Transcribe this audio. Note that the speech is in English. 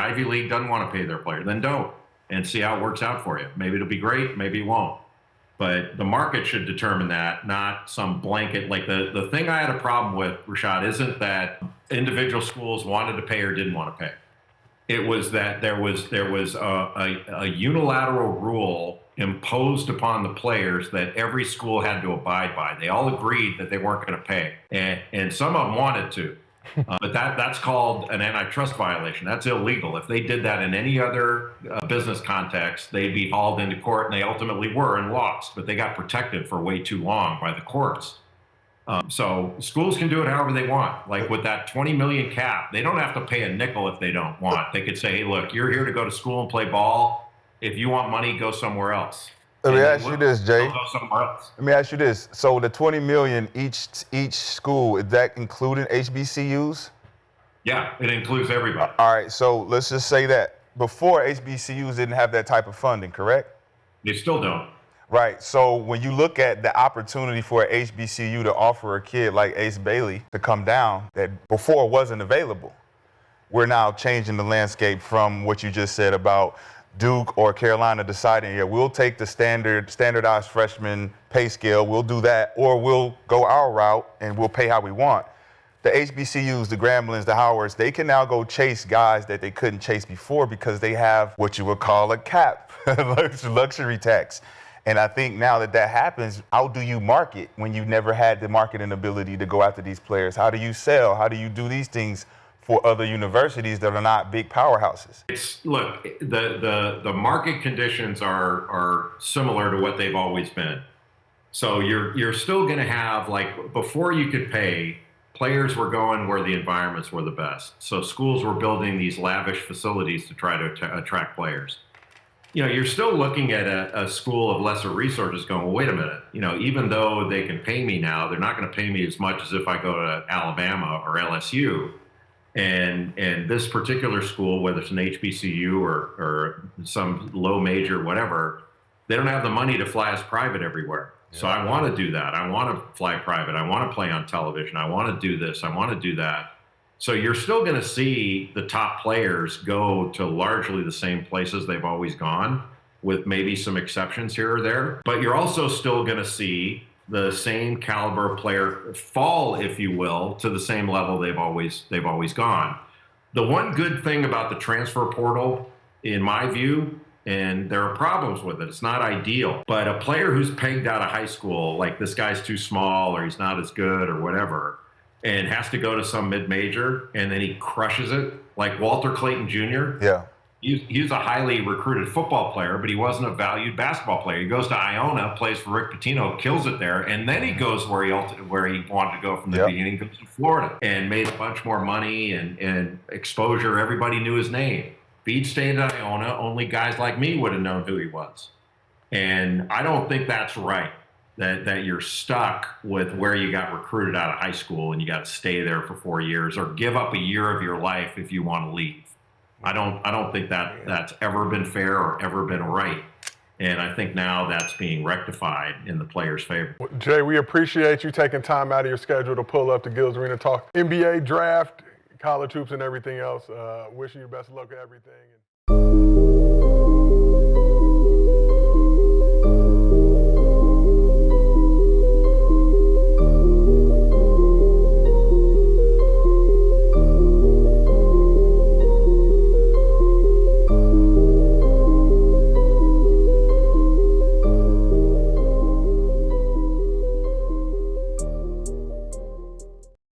Ivy League doesn't want to pay their player, then don't, and see how it works out for you. Maybe it'll be great, maybe it won't. But the market should determine that, not some blanket. Like the thing I had a problem with, Rashad, isn't that individual schools wanted to pay or didn't want to pay. It was that there was a unilateral rule imposed upon the players that every school had to abide by. They all agreed that they weren't going to pay, and some of them wanted to. But that's called an antitrust violation. That's illegal. If they did that in any other business context, they'd be hauled into court, and they ultimately were and lost. But they got protected for way too long by the courts. So schools can do it however they want. Like with that 20 million cap, they don't have to pay a nickel if they don't want. They could say, hey, look, you're here to go to school and play ball. If you want money, go somewhere else. Let me ask you this, Jay. Go somewhere else. Let me ask you this. So the 20 million each school, is that including HBCUs? Yeah, it includes everybody. All right, so let's just say that before HBCUs didn't have that type of funding, correct? They still don't. Right, so when you look at the opportunity for a HBCU to offer a kid like Ace Bailey to come down that before wasn't available, we're now changing the landscape from what you just said about Duke or Carolina deciding, yeah, we'll take the standardized freshman pay scale, we'll do that, or we'll go our route and we'll pay how we want. The HBCUs, the Gramblings, the Howards, they can now go chase guys that they couldn't chase before because they have what you would call a cap, luxury tax. And I think now that happens, how do you market when you never had the marketing ability to go after these players? How do you sell? How do you do these things for other universities that are not big powerhouses? Look, the market conditions are similar to what they've always been. So you're still going to have, like, before you could pay, players were going where the environments were the best. So schools were building these lavish facilities to try to attract players. You know, you're still looking at a school of lesser resources going, well, wait a minute, you know, even though they can pay me now, they're not going to pay me as much as if I go to Alabama or LSU. And this particular school, whether it's an HBCU or some low major, whatever, they don't have the money to fly as private everywhere. Yeah. So I want to do that. I want to fly private. I want to play on television. I want to do this. I want to do that. So you're still going to see the top players go to largely the same places they've always gone, with maybe some exceptions here or there. But you're also still going to see the same caliber player fall, if you will, to the same level they've always gone. The one good thing about the transfer portal, in my view, and there are problems with it, it's not ideal, but a player who's pegged out of high school, like this guy's too small or he's not as good or whatever, and has to go to some mid-major and then he crushes it, like Walter Clayton Jr. Yeah. He's a highly recruited football player, but he wasn't a valued basketball player. He goes to Iona, plays for Rick Pitino, kills it there, and then he goes where he wanted to go from the beginning, goes to Florida, and made a bunch more money and exposure. Everybody knew his name. If he'd stayed at Iona, only guys like me would have known who he was. And I don't think that's right, that you're stuck with where you got recruited out of high school and you got to stay there for 4 years or give up a year of your life if you want to leave. I don't think that's ever been fair or ever been right. And I think now that's being rectified in the players' favor. Well, Jay, we appreciate you taking time out of your schedule to pull up to Gil's Arena, talk NBA draft, college hoops, and everything else. Wishing you best of luck with everything.